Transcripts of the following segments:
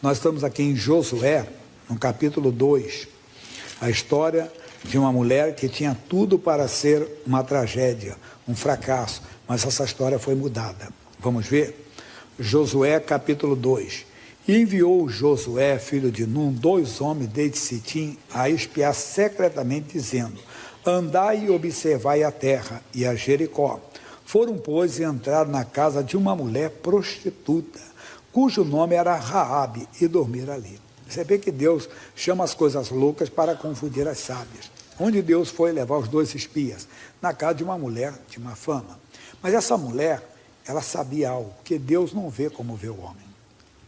Nós estamos aqui em Josué, no capítulo 2, a história de uma mulher que tinha tudo para ser uma tragédia, um fracasso, mas essa história foi mudada. Vamos ver? Josué, capítulo 2. E enviou Josué, filho de Num, 2 homens desde Sitim, a espiar secretamente, dizendo: andai e observai a terra e a Jericó. Foram, pois, e entraram na casa de uma mulher prostituta, cujo nome era Raabe, e dormiram ali. Você vê que Deus chama as coisas loucas para confundir as sábias. Onde Deus foi levar os 2 espias? Na casa de uma mulher de má fama. Mas essa mulher, ela sabia algo, que Deus não vê como vê o homem.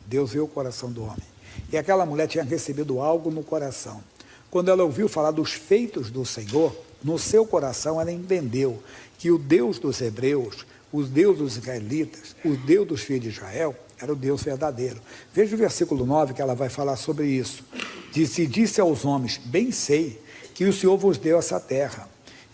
Deus vê o coração do homem. E aquela mulher tinha recebido algo no coração. Quando ela ouviu falar dos feitos do Senhor, no seu coração ela entendeu que o Deus dos hebreus, o Deus dos israelitas, o Deus dos filhos de Israel, era o Deus verdadeiro. Veja o versículo 9 que ela vai falar sobre isso. Disse aos homens: bem sei que o Senhor vos deu essa terra,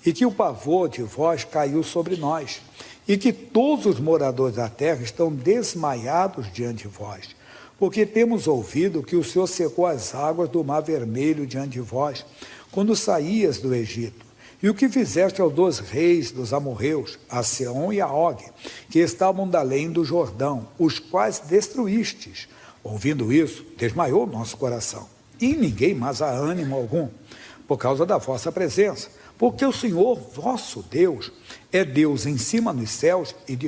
e que o pavor de vós caiu sobre nós, e que todos os moradores da terra estão desmaiados diante de vós, porque temos ouvido que o Senhor secou as águas do Mar Vermelho diante de vós, quando saías do Egito, e o que fizeste aos 2 reis dos amorreus, a Seom e a Og, que estavam da além do Jordão, os quais destruístes. Ouvindo isso, desmaiou o nosso coração, e ninguém mais há ânimo algum, por causa da vossa presença, porque o Senhor, vosso Deus, é Deus em cima nos céus e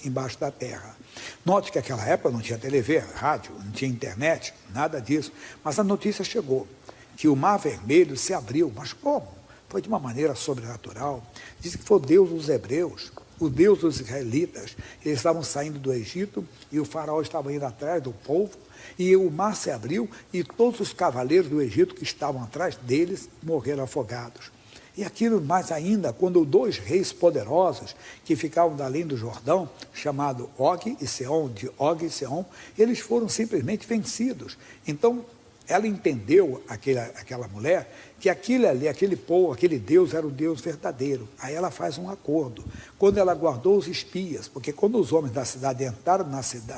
embaixo da terra. Note que naquela época não tinha TV, rádio, não tinha internet, nada disso, mas a notícia chegou, que o Mar Vermelho se abriu. Mas como? Foi de uma maneira sobrenatural. Diz que foi o Deus dos hebreus, o Deus dos israelitas. Eles estavam saindo do Egito e o faraó estava indo atrás do povo, e o mar se abriu e todos os cavaleiros do Egito que estavam atrás deles morreram afogados. E aquilo mais ainda, quando 2 reis poderosos que ficavam da além do Jordão, chamado Og e Seom, de Og e Seom, eles foram simplesmente vencidos. Então, ela entendeu, aquela mulher, que aquilo ali, aquele povo, aquele Deus era o Deus verdadeiro. Aí ela faz um acordo. Quando ela guardou os espias, porque quando os homens da cidade entraram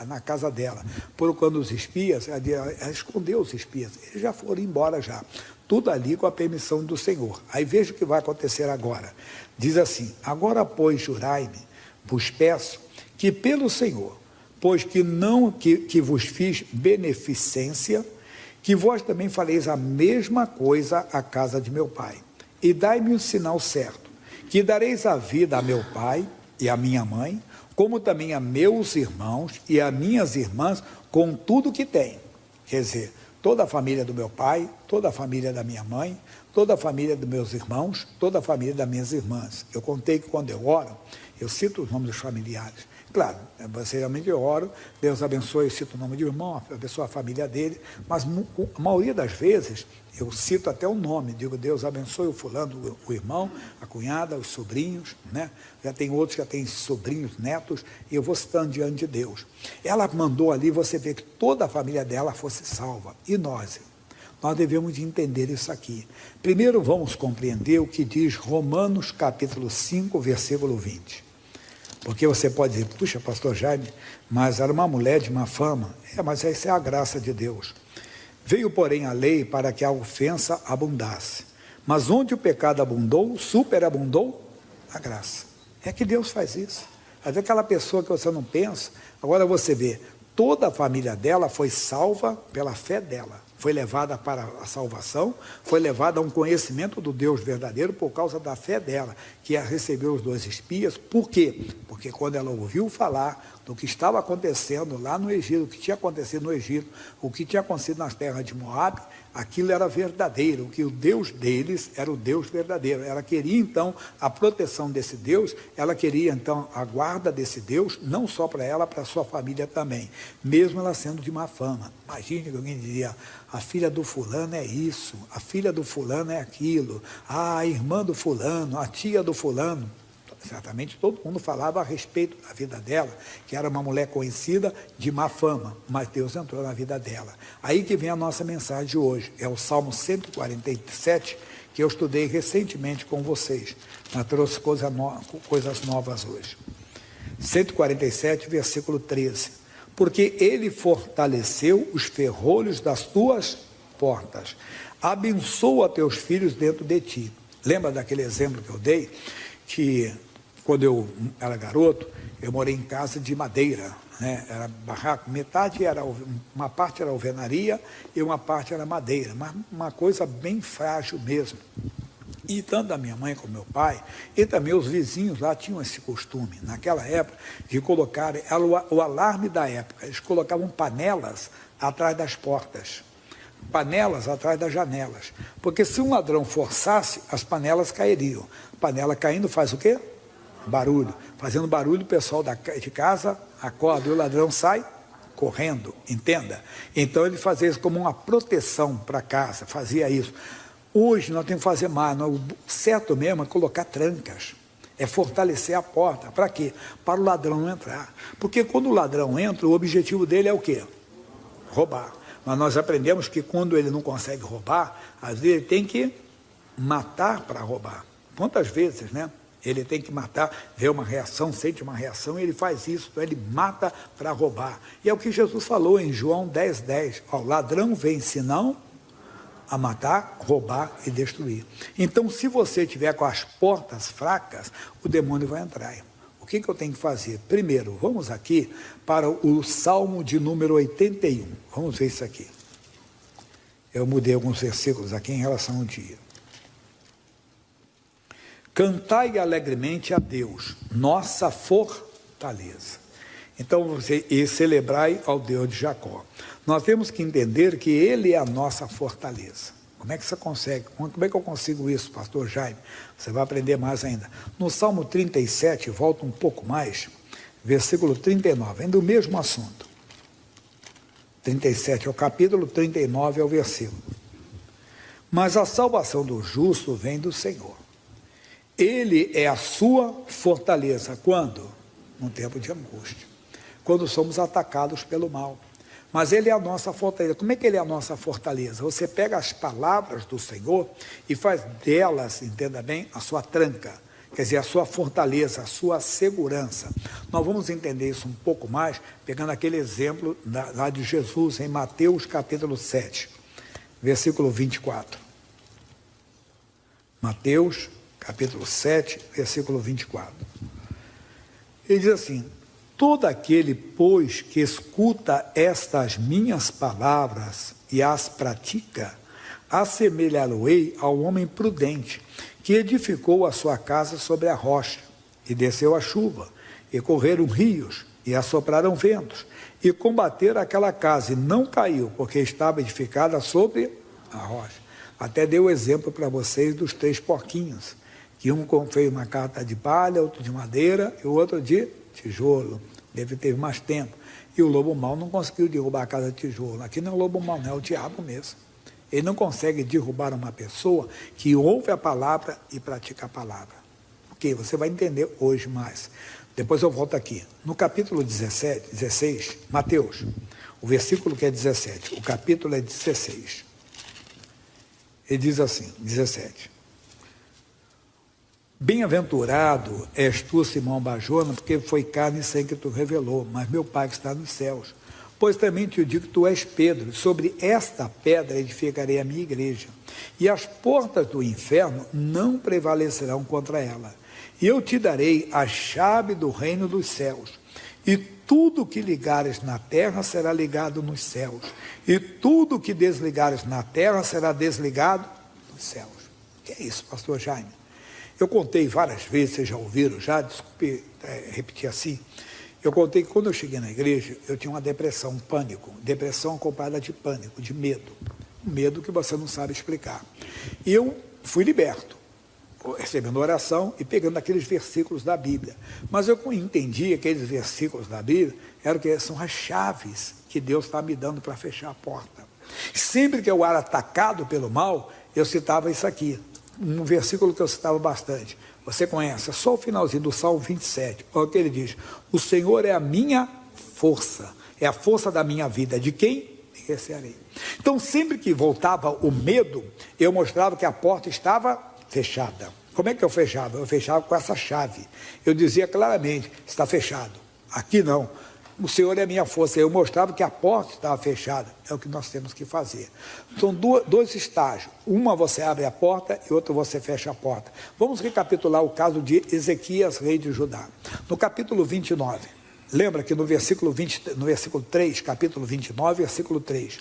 na casa dela, procurando os espias, ela escondeu os espias. Eles já foram embora já. Tudo ali com a permissão do Senhor. Aí veja o que vai acontecer agora. Diz assim: agora, pois, jurai-me, vos peço, que pelo Senhor, pois que vos fiz beneficência, que vós também fareis a mesma coisa à casa de meu pai. E dai-me um sinal certo, que dareis a vida a meu pai e a minha mãe, como também a meus irmãos e a minhas irmãs, com tudo que tem. Quer dizer, toda a família do meu pai, toda a família da minha mãe, toda a família dos meus irmãos, toda a família das minhas irmãs. Eu contei que quando eu oro, eu cito os nomes dos familiares. Claro, geralmente eu oro, Deus abençoe, eu cito o nome de irmão, abençoe a família dele, mas a maioria das vezes eu cito até o nome, digo: Deus abençoe o fulano, o irmão, a cunhada, os sobrinhos, né? Já tem outros que já têm sobrinhos, netos, e eu vou citando diante de Deus. Ela mandou ali, você vê que toda a família dela fosse salva, e nós devemos de entender isso aqui. Primeiro vamos compreender o que diz Romanos capítulo 5, versículo 20. Porque você pode dizer: puxa, pastor Jaime, mas era uma mulher de má fama. Mas essa é a graça de Deus. Veio, porém, a lei para que a ofensa abundasse. Mas onde o pecado abundou, superabundou a graça. É que Deus faz isso. Às vezes aquela pessoa que você não pensa, agora você vê, toda a família dela foi salva pela fé dela. Foi levada para a salvação, foi levada a um conhecimento do Deus verdadeiro por causa da fé dela, que recebeu os 2 espias. Por quê? Porque quando ela ouviu falar do que estava acontecendo lá no Egito, o que tinha acontecido no Egito, o que tinha acontecido nas terras de Moabe, aquilo era verdadeiro, que o Deus deles era o Deus verdadeiro. Ela queria então a proteção desse Deus, ela queria então a guarda desse Deus, não só para ela, para a sua família também, mesmo ela sendo de má fama. Imagine que alguém dizia: a filha do fulano é isso, a filha do fulano é aquilo, a irmã do fulano, a tia do fulano. Certamente todo mundo falava a respeito da vida dela, que era uma mulher conhecida de má fama, mas Deus entrou na vida dela. Aí que vem a nossa mensagem de hoje, é o Salmo 147, que eu estudei recentemente com vocês, mas trouxe coisas novas hoje. 147, versículo 13. porque ele fortaleceu os ferrolhos das tuas portas, abençoa teus filhos dentro de ti. Lembra daquele exemplo que eu dei, que quando eu era garoto, eu morei em casa de madeira, né? Era barraco, metade era, uma parte era alvenaria e uma parte era madeira, mas uma coisa bem frágil mesmo. E tanto a minha mãe como meu pai, e também os vizinhos lá tinham esse costume, naquela época, de colocar, era o alarme da época, eles colocavam panelas atrás das portas, panelas atrás das janelas, porque se um ladrão forçasse, as panelas cairiam. A panela caindo faz o quê? Barulho. Fazendo barulho, o pessoal de casa acorda e o ladrão sai correndo, entenda? Então ele fazia isso como uma proteção para casa, fazia isso. Hoje nós temos que fazer mais, o certo mesmo é colocar trancas, é fortalecer a porta. Para quê? Para o ladrão não entrar. Porque quando o ladrão entra, o objetivo dele é o quê? Roubar. Mas nós aprendemos que quando ele não consegue roubar, às vezes ele tem que matar para roubar. Quantas vezes, né? Ele tem que matar, vê uma reação, sente uma reação, e ele faz isso, então ele mata para roubar. E é o que Jesus falou em João 10:10. O ladrão vem senão a matar, roubar e destruir. Então, se você tiver com as portas fracas, o demônio vai entrar. O que eu tenho que fazer? Primeiro, vamos aqui para o Salmo de número 81. Vamos ver isso aqui. Eu mudei alguns versículos aqui em relação ao dia. Cantai alegremente a Deus, nossa fortaleza. Então, e celebrai ao Deus de Jacó. Nós temos que entender que Ele é a nossa fortaleza. Como é que você consegue? Como é que eu consigo isso, pastor Jaime? Você vai aprender mais ainda. No Salmo 37, volta um pouco mais, versículo 39, ainda o mesmo assunto. 37 é o capítulo, 39 é o versículo. Mas a salvação do justo vem do Senhor. Ele é a sua fortaleza. Quando? No tempo de angústia. Quando somos atacados pelo mal. Mas Ele é a nossa fortaleza. Como é que Ele é a nossa fortaleza? Você pega as palavras do Senhor e faz delas, entenda bem, a sua tranca. Quer dizer, a sua fortaleza, a sua segurança. Nós vamos entender isso um pouco mais, pegando aquele exemplo lá de Jesus, em Mateus capítulo 7, versículo 24. Mateus capítulo 7, versículo 24. Ele diz assim: todo aquele, pois, que escuta estas minhas palavras e as pratica, assemelhá-lo-ei ao homem prudente, que edificou a sua casa sobre a rocha, e desceu a chuva, e correram rios, e assopraram ventos, e combateram aquela casa, e não caiu, porque estava edificada sobre a rocha. Até dei o exemplo para vocês dos 3 porquinhos, que um fez uma casa de palha, outro de madeira, e o outro de tijolo. Teve mais tempo. E o lobo mau não conseguiu derrubar a casa de tijolo. Aqui não é o lobo mau, não é o diabo mesmo. Ele não consegue derrubar uma pessoa que ouve a palavra e pratica a palavra. Ok, você vai entender hoje mais. Depois eu volto aqui. No capítulo 16, Mateus, o versículo que é 17, o capítulo é 16. Ele diz assim, 17. Bem-aventurado és tu, Simão Barjona, porque foi carne e sangue que tu revelou, mas meu Pai que está nos céus. Pois também te digo que tu és Pedro, sobre esta pedra edificarei a minha igreja, e as portas do inferno não prevalecerão contra ela. E eu te darei a chave do reino dos céus, e tudo que ligares na terra será ligado nos céus, e tudo que desligares na terra será desligado nos céus. O que é isso, pastor Jaime? Eu contei várias vezes, vocês já ouviram, desculpe repetir assim. Eu contei que quando eu cheguei na igreja, eu tinha uma depressão, um pânico. Depressão acompanhada de pânico, de medo. Um medo que você não sabe explicar. E eu fui liberto, recebendo oração e pegando aqueles versículos da Bíblia. Mas eu entendi que aqueles versículos da Bíblia são as chaves que Deus está me dando para fechar a porta. Sempre que eu era atacado pelo mal, eu citava isso aqui. Um versículo que eu citava bastante. Você conhece, é só o finalzinho do Salmo 27. Olha o que ele diz: o Senhor é a minha força, é a força da minha vida. De quem me recearei? Então, sempre que voltava o medo, eu mostrava que a porta estava fechada. Como é que eu fechava? Eu fechava com essa chave. Eu dizia claramente: está fechado. Aqui não. o Senhor é a minha força. Eu mostrava que a porta estava fechada. É o que nós temos que fazer. São dois estágios. Uma você abre a porta e outra você fecha a porta. Vamos recapitular o caso de Ezequias, rei de Judá. No capítulo 29, lembra que no versículo 3, capítulo 29, versículo 3,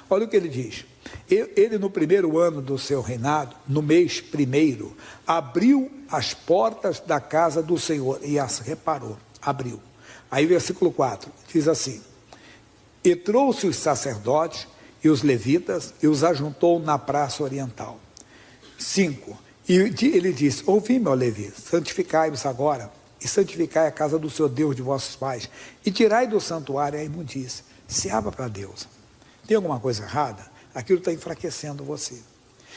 olha o que ele diz. Ele, no primeiro ano do seu reinado, no mês primeiro, abriu as portas da casa do Senhor e as reparou. Abriu. Aí versículo 4, diz assim: e trouxe os sacerdotes e os levitas e os ajuntou na praça oriental. 5, e ele disse: ouvi-me, ó Levi, santificai-vos agora, e santificai a casa do Senhor Deus de vossos pais, e tirai do santuário a imundícia. Se abra para Deus. Tem alguma coisa errada? Aquilo está enfraquecendo você.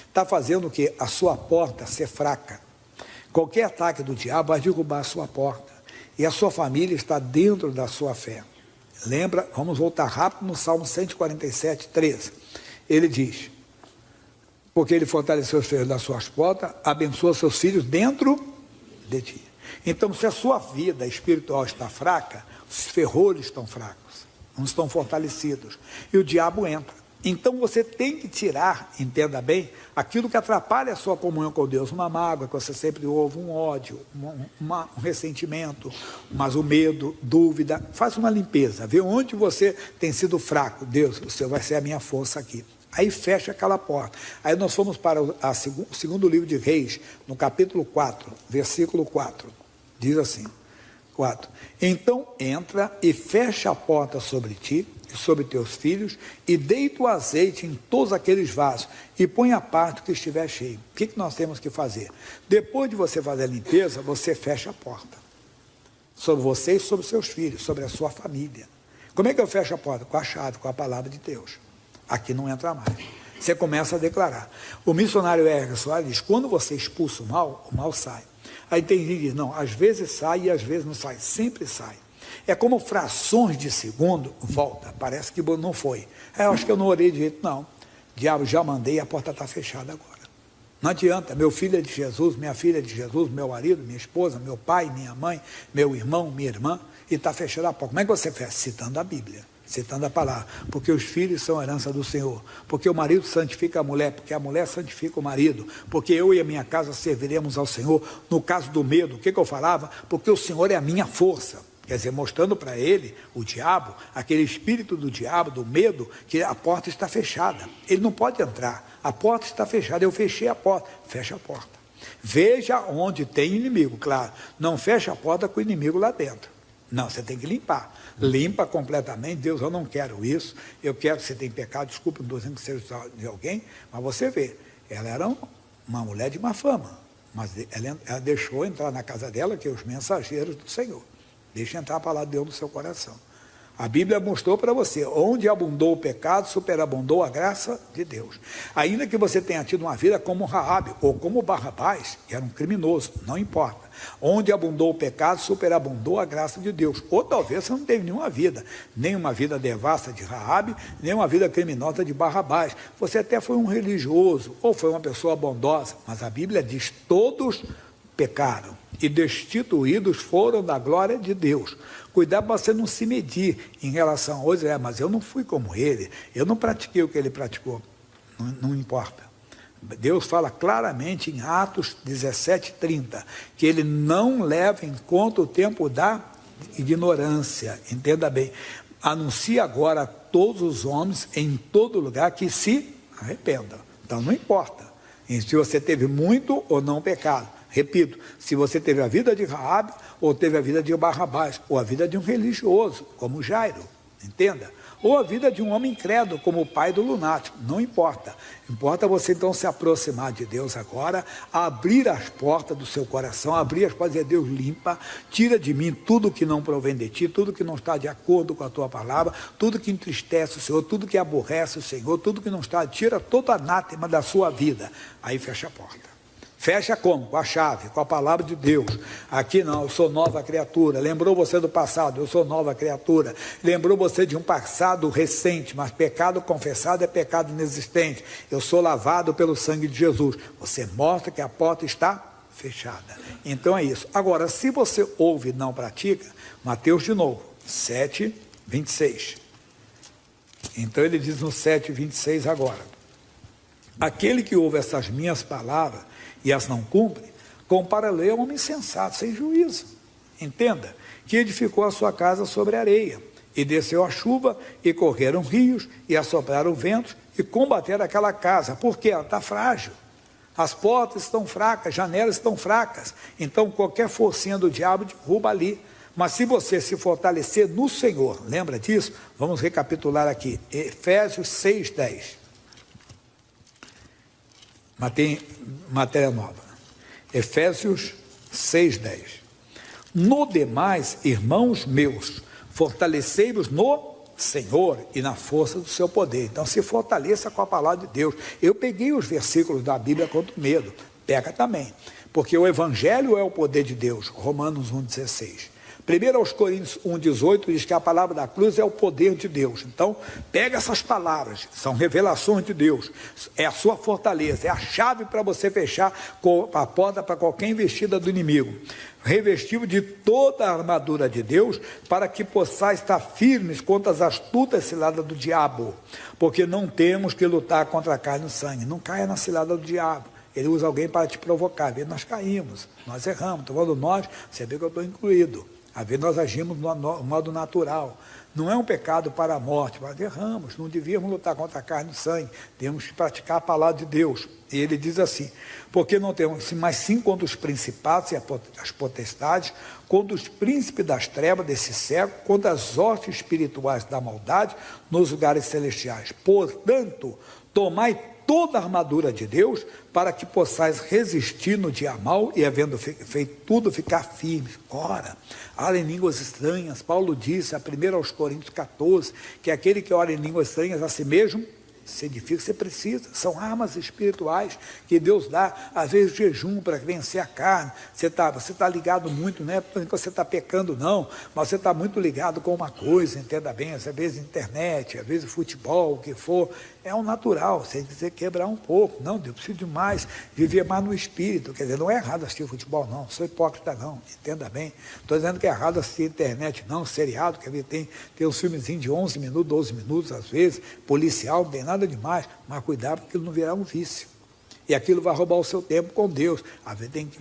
Está fazendo o quê? A sua porta ser fraca. Qualquer ataque do diabo vai derrubar a sua porta. E a sua família está dentro da sua fé. Lembra, vamos voltar rápido no Salmo 147, 13. Ele diz: porque ele fortaleceu os filhos das suas portas, abençoa seus filhos dentro de ti. Então, se a sua vida espiritual está fraca, os ferrolhos estão fracos, não estão fortalecidos, e o diabo entra. Então você tem que tirar, entenda bem, aquilo que atrapalha a sua comunhão com Deus, uma mágoa que você sempre ouve, um ódio, um ressentimento, mas o medo, dúvida. Faça uma limpeza, vê onde você tem sido fraco. Deus, o Senhor vai ser a minha força aqui. Aí fecha aquela porta. Aí nós fomos para o segundo livro de Reis, no capítulo 4, versículo 4, diz assim, 4, então entra e fecha a porta sobre ti, sobre teus filhos, e deita o azeite em todos aqueles vasos, e põe a parte que estiver cheio. O que nós temos que fazer? Depois de você fazer a limpeza, você fecha a porta, sobre você e sobre seus filhos, sobre a sua família. Como é que eu fecho a porta? Com a chave, com a palavra de Deus. Aqui não entra mais. Você começa a declarar. O missionário Erga Soares diz, quando você expulsa o mal sai. Aí tem gente que diz, não, às vezes sai e às vezes não sai, sempre sai. É como frações de segundo, volta, parece que não foi. Eu acho que eu não orei direito, não. Diabo, já mandei, a porta está fechada agora. Não adianta, meu filho é de Jesus, minha filha é de Jesus, meu marido, minha esposa, meu pai, minha mãe, meu irmão, minha irmã, e está fechada a porta. Como é que você fecha? Citando a Bíblia, citando a palavra. Porque os filhos são herança do Senhor. Porque o marido santifica a mulher, porque a mulher santifica o marido. Porque eu e a minha casa serviremos ao Senhor. No caso do medo, o que eu falava? Porque o Senhor é a minha força. Quer dizer, mostrando para ele, o diabo, aquele espírito do diabo, do medo, que a porta está fechada. Ele não pode entrar. A porta está fechada. Eu fechei a porta. Fecha a porta. Veja onde tem inimigo, claro. Não fecha a porta com o inimigo lá dentro. Não, você tem que limpar. Limpa completamente. Deus, eu não quero isso. Eu quero que você tenha pecado. Desculpa, não estou dizendo que seja de alguém, mas você vê. Ela era uma mulher de má fama. Mas ela deixou entrar na casa dela, que é os mensageiros do Senhor. Deixa entrar a palavra de Deus no seu coração. A Bíblia mostrou para você, onde abundou o pecado, superabundou a graça de Deus. Ainda que você tenha tido uma vida como Raabe, ou como Barrabás, que era um criminoso, não importa. Onde abundou o pecado, superabundou a graça de Deus. Ou talvez você não teve nenhuma vida, nem uma vida devassa de Raabe, nem uma vida criminosa de Barrabás. Você até foi um religioso, ou foi uma pessoa bondosa, mas a Bíblia diz, todos pecaram e destituídos foram da glória de Deus. Cuidado para você não se medir em relação a outros, mas eu não fui como ele, eu não pratiquei o que ele praticou. Não importa. Deus fala claramente em Atos 17:30, que ele não leva em conta o tempo da ignorância. Entenda bem. Anuncia agora a todos os homens, em todo lugar, que se arrependam. Então não importa se você teve muito ou não pecado. Repito, se você teve a vida de Raabe, ou teve a vida de Barrabás, ou a vida de um religioso, como Jairo, entenda? Ou a vida de um homem incrédulo, como o pai do lunático, não importa. Importa você então se aproximar de Deus agora, abrir as portas do seu coração, abrir as portas e dizer, Deus, limpa, tira de mim tudo que não provém de ti, tudo que não está de acordo com a tua palavra, tudo que entristece o Senhor, tudo que aborrece o Senhor, tudo que não está, tira todo anátema da sua vida. Aí fecha a porta. Fecha como? Com a chave, com a palavra de Deus. Aqui não, eu sou nova criatura. Lembrou você do passado? Eu sou nova criatura. Lembrou você de um passado recente, mas pecado confessado é pecado inexistente. Eu sou lavado pelo sangue de Jesus. Você mostra que a porta está fechada. Então é isso. Agora, se você ouve e não pratica, Mateus de novo, 7, 26. Então ele diz no 7, 26 agora: aquele que ouve essas minhas palavras e as não cumpre, compara-lhe a um homem insensato, sem juízo. Entenda, que edificou a sua casa sobre areia, e desceu a chuva, e correram rios, e assopraram ventos, e combateram aquela casa, porque ela está frágil. As portas estão fracas, as janelas estão fracas, então qualquer forcinha do diabo derruba ali. Mas se você se fortalecer no Senhor, lembra disso? Vamos recapitular aqui, Efésios 6:10. Matéria nova. Efésios 6:10. No demais, irmãos meus, fortalecei-vos no Senhor e na força do seu poder. Então se fortaleça com a palavra de Deus. Eu peguei os versículos da Bíblia contra o medo, pega também, porque o Evangelho é o poder de Deus, Romanos 1,16. 1 aos Coríntios 1,18 diz que a palavra da cruz é o poder de Deus. Então, pega essas palavras, são revelações de Deus, é a sua fortaleza, é a chave para você fechar a porta para qualquer investida do inimigo. Revestido de toda a armadura de Deus, para que possais estar firmes contra as astutas ciladas do diabo, porque não temos que lutar contra a carne e o sangue. Não caia na cilada do diabo. Ele usa alguém para te provocar. Às vezes nós caímos, nós erramos. Estou falando nós, você vê que eu estou incluído. Às vezes nós agimos no modo natural. Não é um pecado para a morte, mas erramos. Não devíamos lutar contra a carne e o sangue. Temos que praticar a palavra de Deus. E ele diz assim: porque não temos, mas sim contra os principados e as potestades, contra os príncipes das trevas desse século, contra as hostes espirituais da maldade nos lugares celestiais. Portanto, tomai toda a armadura de Deus, para que possais resistir no dia mau e, havendo feito tudo, ficar firmes. Ora, ora em línguas estranhas. Paulo disse, a 1 aos Coríntios 14, que aquele que ora em línguas estranhas a si mesmo se edifica. Você precisa, são armas espirituais que Deus dá. Às vezes jejum para vencer a carne. Você tá ligado muito, não é porque você está pecando não, mas você está muito ligado com uma coisa, entenda bem. Às vezes internet, às vezes futebol, o que for, é um natural, você tem que quebrar um pouco. Não, Deus precisa de mais, viver mais no espírito. Quer dizer, não é errado assistir futebol não, sou hipócrita não, entenda bem. Estou dizendo que é errado assistir internet não, seriado, quer ver, tem uns filmezinhos de 11 minutos, 12 minutos às vezes, policial, não tem nada demais, mas cuidado para aquilo não virar um vício. E aquilo vai roubar o seu tempo com Deus. Às vezes tem que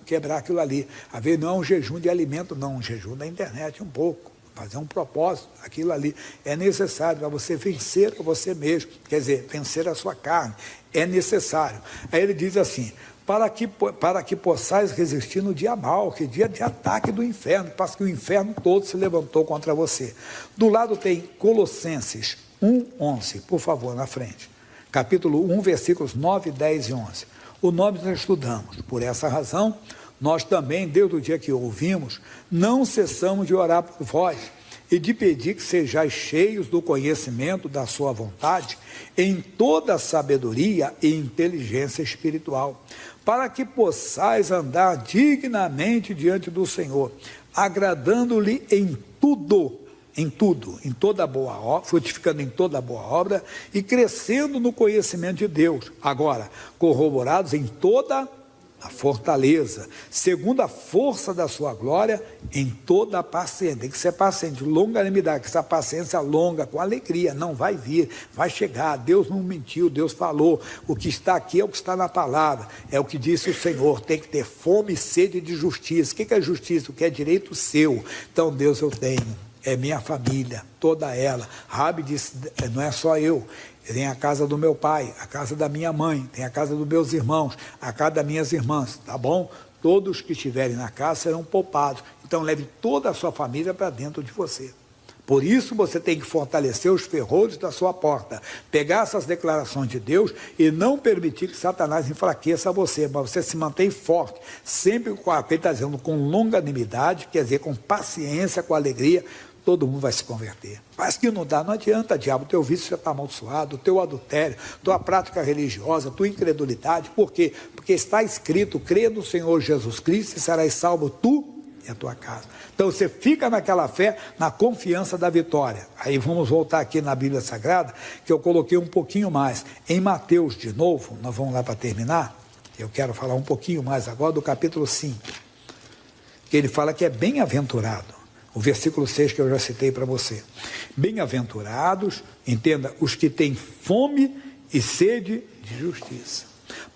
quebrar aquilo ali. Às vezes não é um jejum de alimento não, um jejum da internet um pouco. Fazer um propósito, aquilo ali é necessário para você vencer a você mesmo, quer dizer, vencer a sua carne, é necessário. Aí ele diz assim, para que possais resistir no dia mau, que dia de ataque do inferno, para que o inferno todo se levantou contra você. Do lado tem Colossenses 1:11, por favor, na frente, capítulo 1, versículos 9, 10 e 11. O nome nós estudamos, por essa razão, nós também, desde o dia que ouvimos, não cessamos de orar por vós e de pedir que sejais cheios do conhecimento da sua vontade, em toda a sabedoria e inteligência espiritual, para que possais andar dignamente diante do Senhor, agradando-lhe em tudo, em toda boa obra, frutificando em toda boa obra e crescendo no conhecimento de Deus. Agora, corroborados em toda a fortaleza, segundo a força da sua glória, em toda a paciência. Tem que ser paciente, longanimidade, que essa paciência longa, com alegria, não vai vir, vai chegar. Deus não mentiu, Deus falou. O que está aqui é o que está na palavra, é o que disse o Senhor. Tem que ter fome e sede de justiça. O que é justiça? O que é direito seu. Então, Deus, eu tenho, é minha família, toda ela. Rabi disse, não é só eu. Tem a casa do meu pai, a casa da minha mãe, tem a casa dos meus irmãos, a casa das minhas irmãs, tá bom? Todos que estiverem na casa serão poupados. Então leve toda a sua família para dentro de você. Por isso você tem que fortalecer os ferrolhos da sua porta, pegar essas declarações de Deus e não permitir que Satanás enfraqueça você, mas você se mantém forte, sempre com ele está dizendo, com longanimidade, quer dizer, com paciência, com alegria. Todo mundo vai se converter. Mas que não dá, não adianta, diabo, teu vício já está amaldiçoado, teu adultério, tua prática religiosa, tua incredulidade. Por quê? Porque está escrito, crê no Senhor Jesus Cristo e serás salvo tu e a tua casa. Então você fica naquela fé, na confiança da vitória. Aí vamos voltar aqui na Bíblia Sagrada, que eu coloquei um pouquinho mais. Em Mateus, de novo, nós vamos lá para terminar. Eu quero falar um pouquinho mais agora do capítulo 5. Que ele fala que é bem-aventurado o versículo 6 que eu já citei para você. Bem-aventurados, entenda, os que têm fome e sede de justiça,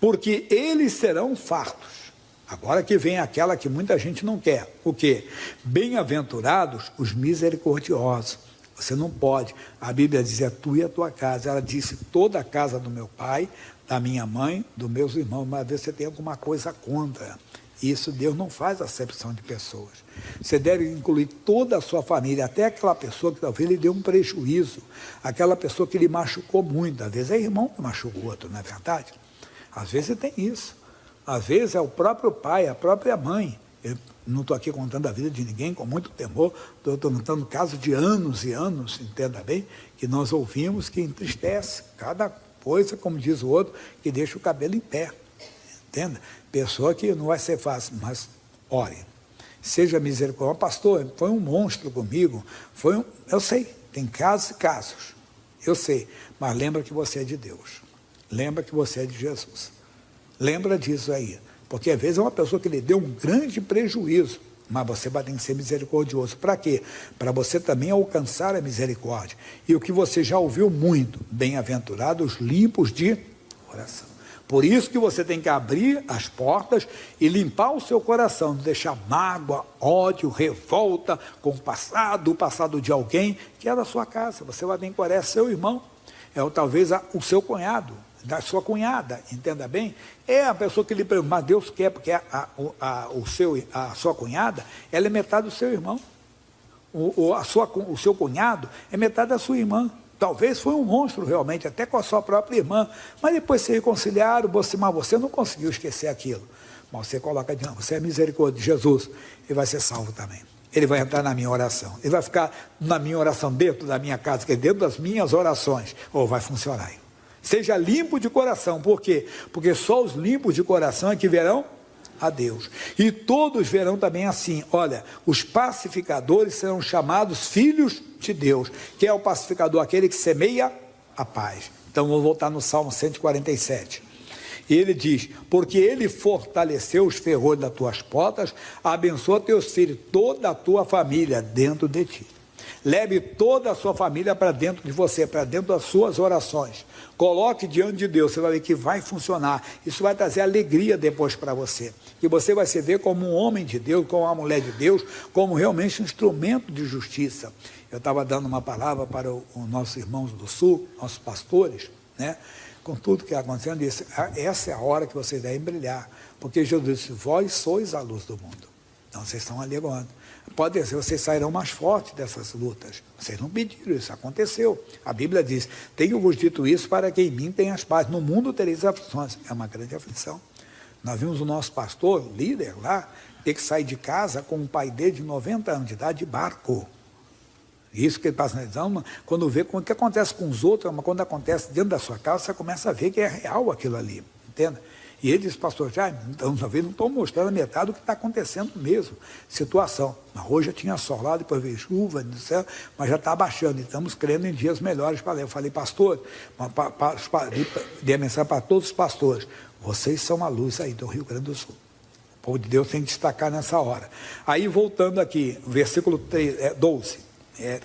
porque eles serão fartos. Agora que vem aquela que muita gente não quer. O quê? Bem-aventurados os misericordiosos. Você não pode. A Bíblia diz, é tu e a tua casa. Ela disse, toda a casa do meu pai, da minha mãe, dos meus irmãos. Mas às vezes você tem alguma coisa contra. Isso Deus não faz acepção de pessoas. Você deve incluir toda a sua família, até aquela pessoa que talvez lhe deu um prejuízo, aquela pessoa que lhe machucou muito. Às vezes é irmão que machuca o outro, não é verdade? Às vezes tem isso. Às vezes é o próprio pai, a própria mãe. Eu não estou aqui contando a vida de ninguém com muito temor, estou contando casos de anos e anos, entenda bem, que nós ouvimos que entristece. Cada coisa, como diz o outro, que deixa o cabelo em pé. Entenda? Pessoa que não vai ser fácil, mas ore. Seja misericordioso. Pastor, foi um monstro comigo. Eu sei, tem casos e casos. Eu sei, mas lembra que você é de Deus. Lembra que você é de Jesus. Lembra disso aí, porque às vezes é uma pessoa que lhe deu um grande prejuízo, mas você vai ter que ser misericordioso. Para quê? Para você também alcançar a misericórdia. E o que você já ouviu muito, bem-aventurados limpos de coração. Por isso que você tem que abrir as portas e limpar o seu coração, não deixar mágoa, ódio, revolta com o passado de alguém que é da sua casa. Você vai bem com seu irmão, talvez o seu cunhado, da sua cunhada, entenda bem, é a pessoa que lhe pergunta, mas Deus quer, porque a sua cunhada, ela é metade do seu irmão, o seu cunhado é metade da sua irmã, talvez foi um monstro realmente, até com a sua própria irmã, mas depois se reconciliaram, mas você não conseguiu esquecer aquilo, mas você coloca adiante, você é misericórdia de Jesus, e vai ser salvo também. Ele vai entrar na minha oração, ele vai ficar na minha oração, dentro da minha casa, que é dentro das minhas orações, ou vai funcionar aí. Seja limpo de coração, por quê? Porque só os limpos de coração é que verão a Deus, e todos verão também assim, olha, os pacificadores serão chamados filhos de Deus, que é o pacificador, aquele que semeia a paz. Então vou voltar no Salmo 147, e ele diz, porque ele fortaleceu os ferrolhos das tuas portas, abençoa teus filhos, toda a tua família dentro de ti. Leve toda a sua família para dentro de você, para dentro das suas orações. Coloque diante de Deus, você vai ver que vai funcionar. Isso vai trazer alegria depois para você. E você vai se ver como um homem de Deus, como uma mulher de Deus, como realmente um instrumento de justiça. Eu estava dando uma palavra para os nossos irmãos do Sul, nossos pastores, né? Com tudo que está acontecendo, disse, essa é a hora que vocês devem brilhar. Porque Jesus disse, vós sois a luz do mundo. Então vocês estão ali agora. Pode ser, vocês sairão mais fortes dessas lutas. Vocês não pediram, isso aconteceu. A Bíblia diz, tenho-vos dito isso para que em mim tenhas paz. No mundo tereis aflições. É uma grande aflição. Nós vimos o nosso pastor, líder lá, ter que sair de casa com um pai dele de 90 anos de idade de barco. Isso que ele passa na visão, quando vê o que acontece com os outros, mas quando acontece dentro da sua casa, você começa a ver que é real aquilo ali, entende? E ele disse, pastor Jaime, então, talvez não estou mostrando a metade do que está acontecendo mesmo, situação. Mas hoje já tinha sol lá, depois veio chuva, do céu, mas já está abaixando, e estamos crendo em dias melhores para ler. Eu falei, pastor, dei a mensagem para todos os pastores, vocês são a luz aí do Rio Grande do Sul. O povo de Deus tem que destacar nessa hora. Aí, voltando aqui, versículo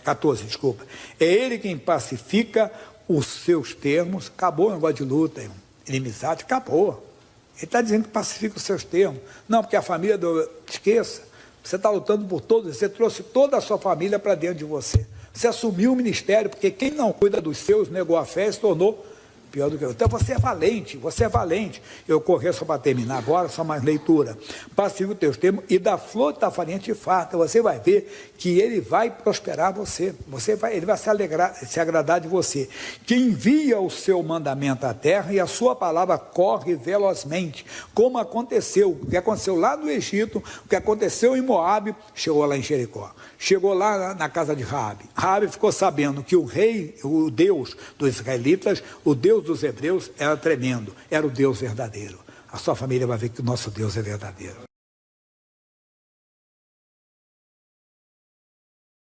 14, desculpa. É ele quem pacifica os seus termos, acabou o negócio de luta, inimizade, acabou. Ele está dizendo que pacifica os seus termos. Não, porque a família esqueça. Você está lutando por todos, você trouxe toda a sua família para dentro de você. Você assumiu o ministério, porque quem não cuida dos seus, negou a fé, se tornou pior do que eu. Então você é valente, você é valente. Eu correr só para terminar agora, só mais leitura. Pacifica os teus termos e da flor da farinha te farta. Você vai ver que ele vai prosperar você. Ele vai se agradar de você. Que envia o seu mandamento à terra e a sua palavra corre velozmente. Como aconteceu, o que aconteceu lá no Egito, o que aconteceu em Moabe, chegou lá em Jericó. Chegou lá na casa de Raabe. Raabe ficou sabendo que o rei, o Deus dos israelitas, o Deus dos hebreus era tremendo, era o Deus verdadeiro. A sua família vai ver que o nosso Deus é verdadeiro.